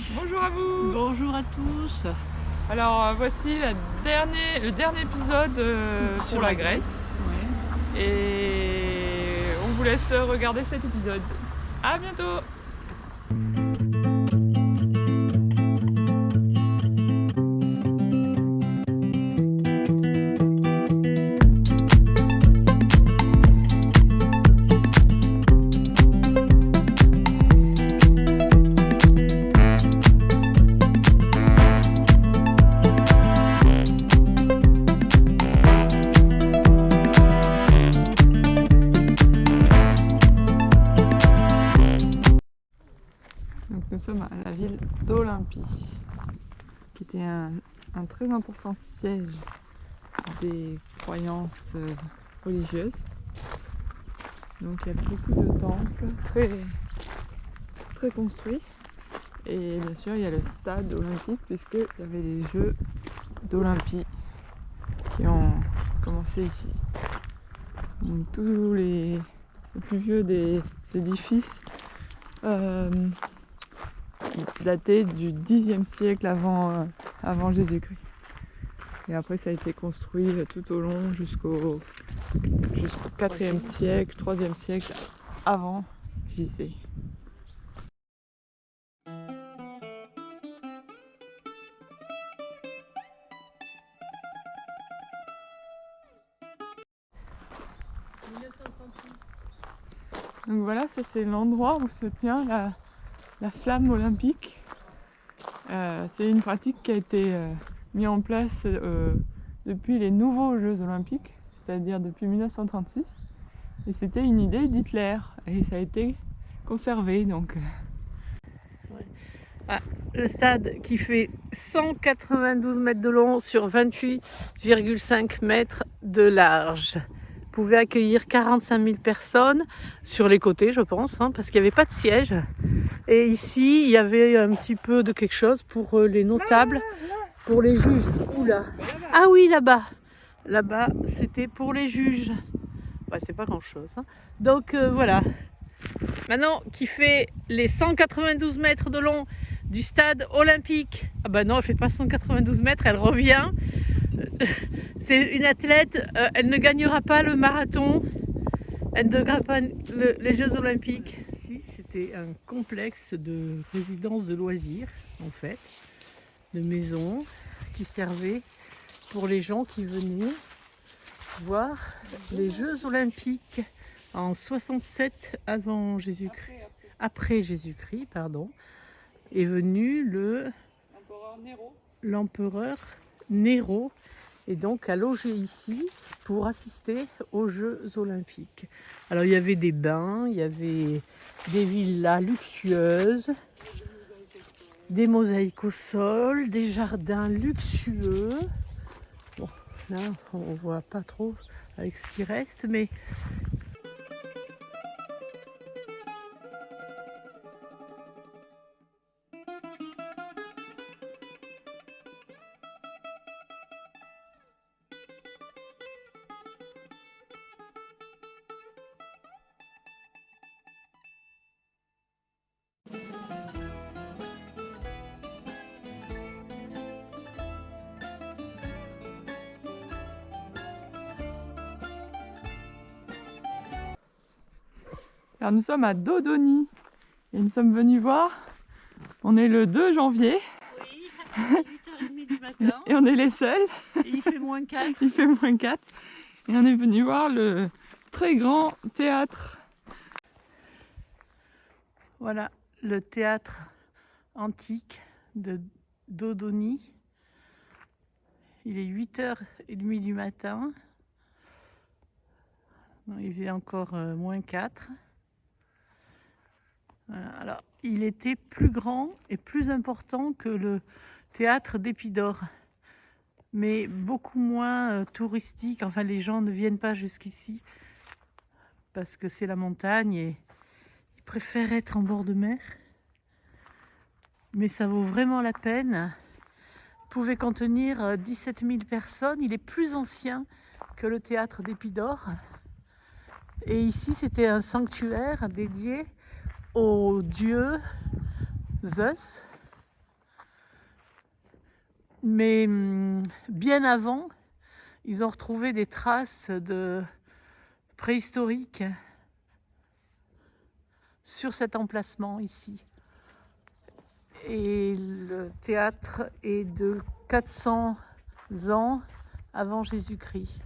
Bonjour à vous. Bonjour à tous. Alors voici le dernier épisode pour Sur la Grèce. Ouais. Et on vous laisse regarder cet épisode. À bientôt. Donc nous sommes à la ville d'Olympie, qui était un très important siège des croyances religieuses. Donc il y a beaucoup de temples très construits. Et bien sûr il y a le stade olympique, puisqu'il y avait les Jeux d'Olympie qui ont commencé ici. Donc, tous les plus vieux des édifices datés du Xe siècle avant Jésus-Christ. Et après ça a été construit tout au long jusqu'au 4e siècle, 3e siècle avant JC. Donc voilà, ça c'est l'endroit où se tient la flamme olympique. C'est une pratique qui a été mise en place depuis les nouveaux Jeux olympiques, c'est-à-dire depuis 1936. Et c'était une idée d'Hitler et ça a été conservé. Donc. Le stade qui fait 192 mètres de long sur 28,5 mètres de large pouvait accueillir 45 000 personnes sur les côtés, je pense, parce qu'il n'y avait pas de siège. Et ici, il y avait un petit peu de quelque chose pour les notables, pour les juges. Oula. Ah oui, là-bas. Là-bas, c'était pour les juges. Ouais, c'est pas grand-chose. Donc voilà. Maintenant, qui fait les 192 mètres de long du stade olympique. Ah bah non, elle fait pas 192 mètres, elle revient. C'est une athlète, elle ne gagnera pas le marathon, elle ne gagnera pas les Jeux olympiques. Si, c'était un complexe de résidence de loisirs, en fait, de maisons qui servait pour les gens qui venaient voir les Jeux olympiques en 67 avant Jésus-Christ. Après Jésus-Christ, pardon, est venu l'empereur Néron, et donc a logé ici pour assister aux Jeux olympiques. Alors il y avait des bains, il y avait des villas luxueuses, des mosaïques au sol, des jardins luxueux. Bon, là on voit pas trop avec ce qui reste, mais Alors nous sommes à Dodoni et nous sommes venus voir. On est le 2 janvier. oui, à 8h30 du matin. Et on est les seuls. Et il fait moins 4. Il fait moins 4. Et on est venu voir le très grand théâtre. Voilà, le théâtre antique de Dodoni. Il est 8h30 du matin. Il faisait encore moins 4. Voilà. Alors, il était plus grand et plus important que le théâtre d'Épidore, mais beaucoup moins touristique. Enfin, les gens ne viennent pas jusqu'ici parce que c'est la montagne et ils préfèrent être en bord de mer. Mais ça vaut vraiment la peine. Il pouvait contenir 17 000 personnes. Il est plus ancien que le théâtre d'Épidore. Et ici, c'était un sanctuaire dédié au dieu Zeus. Mais bien avant, ils ont retrouvé des traces de préhistoriques sur cet emplacement ici. Et le théâtre est de 400 ans avant Jésus-Christ.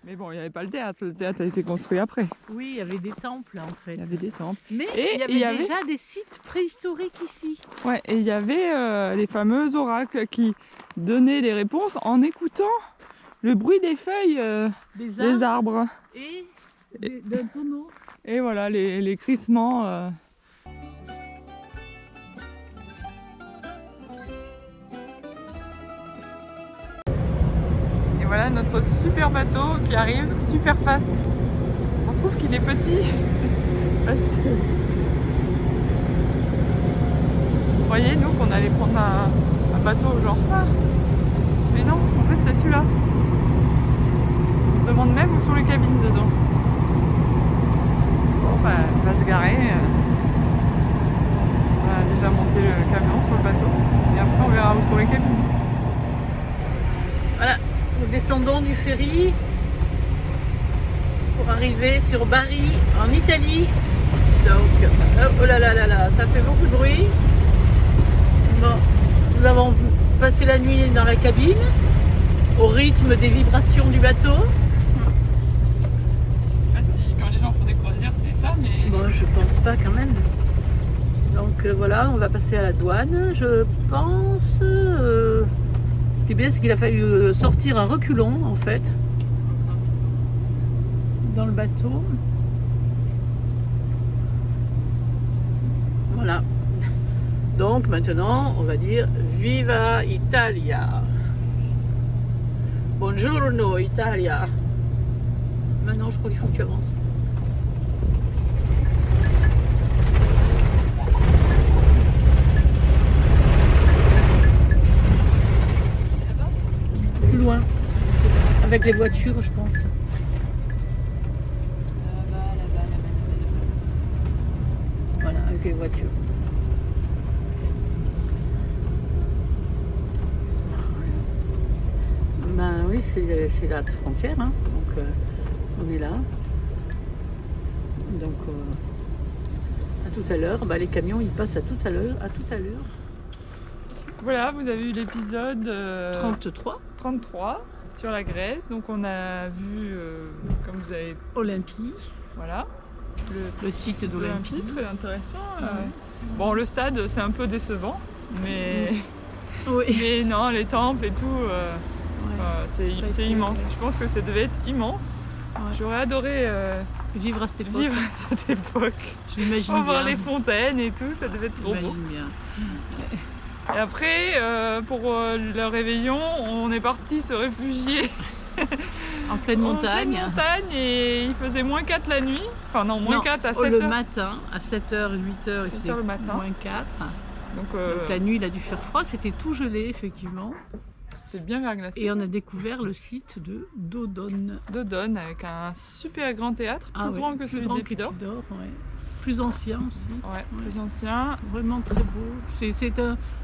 Mais bon, il n'y avait pas le théâtre a été construit après. Oui, il y avait des temples en fait. Il y avait des temples. Mais Et il y avait déjà des sites préhistoriques ici. Ouais, et il y avait les fameux oracles qui donnaient les réponses en écoutant le bruit des feuilles des arbres. Et d'un tonneau. Et voilà, les crissements. Et voilà notre super bateau qui arrive super fast. On trouve qu'il est petit parce que vous croyez nous qu'on allait prendre un bateau genre ça, mais non, en fait c'est celui-là. On se demande même où sont les cabines dedans. Bon bah on va se garer. On va déjà monter le camion sur le bateau et après on verra où sont les cabines. Voilà, nous descendons du ferry pour arriver sur Bari en Italie. Donc, oh là là là là, ça fait beaucoup de bruit. Bon, nous avons passé la nuit dans la cabine au rythme des vibrations du bateau. Je sais pas si quand les gens font des croisières c'est ça, mais... Bon, je pense pas quand même. Donc voilà, on va passer à la douane, je pense. Ce qui est bien, c'est qu'il a fallu sortir un reculon en fait dans le bateau. Voilà. Donc maintenant, on va dire Viva Italia. Buongiorno Italia. Maintenant, je crois qu'il faut que tu avances. Plus loin. Avec les voitures, je pense. Voilà, avec les voitures. Ben oui, c'est la frontière, hein. Donc on est là. Donc à tout à l'heure. Ben, les camions ils passent à tout à l'heure. Voilà, vous avez eu l'épisode 33 sur la Grèce. Donc on a vu, comme vous avez... Olympie. Voilà. Le site d'Olympie. Très intéressant. Ouais. Bon, le stade, c'est un peu décevant, mais... Oui. Mais non, les temples et tout, Ouais. c'est immense. Je pense que ça devait être immense. Ouais. J'aurais adoré Vivre à cette époque. vivre à cette époque. Je m'imagine Voir bien. les fontaines et tout, ça devait être trop beau. J'imagine bien. Et après, pour le réveillon, on est parti se réfugier En pleine montagne. En pleine montagne et il faisait moins 4 la nuit. Enfin non, moins 4 à 7h. Le matin, à 7h, 8h, il faisait le matin. moins 4. Donc la nuit, il a dû faire froid. C'était tout gelé, effectivement. c'était bien verglacé. Et on a découvert le site de Dodone. Dodone avec un super grand théâtre, plus grand que celui d'Épidore. Ouais. Plus ancien aussi. Ouais, plus ancien. Vraiment très beau. C'est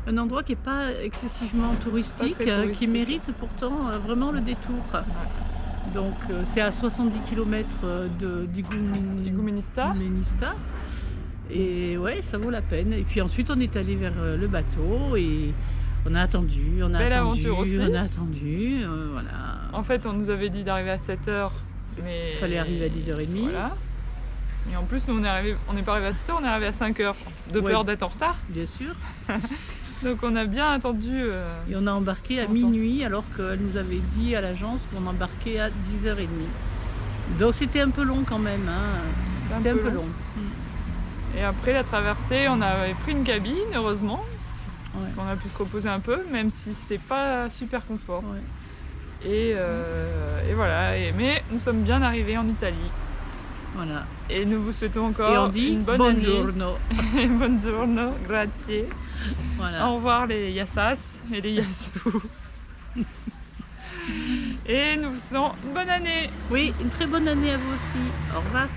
un endroit qui n'est pas excessivement touristique, qui mérite pourtant vraiment le détour. Ouais. Donc c'est à 70 km d'Igoumenista. Et ouais, ça vaut la peine. Et puis ensuite on est allé vers le bateau et on a attendu, aventure aussi. Voilà. En fait, on nous avait dit d'arriver à 7h, mais... Il fallait arriver à 10h30. Voilà. Et en plus, nous, on n'est pas arrivé à 7h, on est arrivé à 5h, de peur d'être en retard. Bien sûr. Donc on a bien attendu. Et on a embarqué à minuit, alors qu'elle nous avait dit à l'agence qu'on embarquait à 10h30. Donc c'était un peu long quand même. Hein. C'était un peu long. Et après la traversée, on avait pris une cabine, heureusement. Ouais. Parce qu'on a pu se reposer un peu, même si c'était pas super confort. Ouais. Et voilà. Mais nous sommes bien arrivés en Italie. Voilà. Et nous vous souhaitons encore une bonne buongiorno. année. Buongiorno, grazie. Voilà. Au revoir les Yassas et les Yassou. Et nous vous souhaitons une bonne année. Oui, une très bonne année à vous aussi. Au revoir.